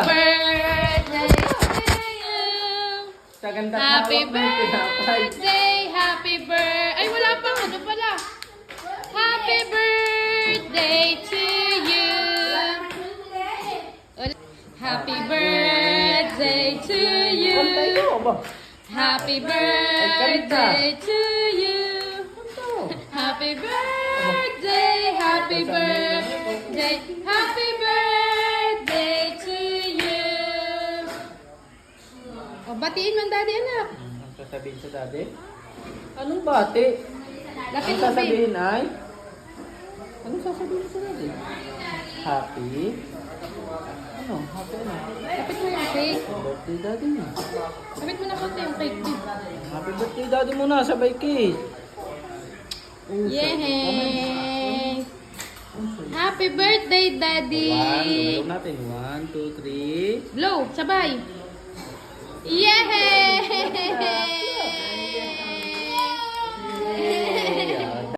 birthday to you. Happy birthday, happy birthday. Ay, wala pa. Ano pala? Happy birthday to you. Happy birthday to you. Happy birthday to you. Happy birthday, happy birthday, happy birthday to you. O, batiin man daddy, anak. Anong sasabihin sa daddy? Anong bati? Lapit Anong sasabihin ay? Anong sasabihin sa daddy? Happy? Ano? Happy ano? Lapit mo yung cake. Birthday daddy mo. Lapit mo na konti yung cake, babe. Happy birthday daddy mo na, sabay cake. Yay! Happy birthday, daddy! One, natin. 1, 2, 3. Blow, sabay. Yay!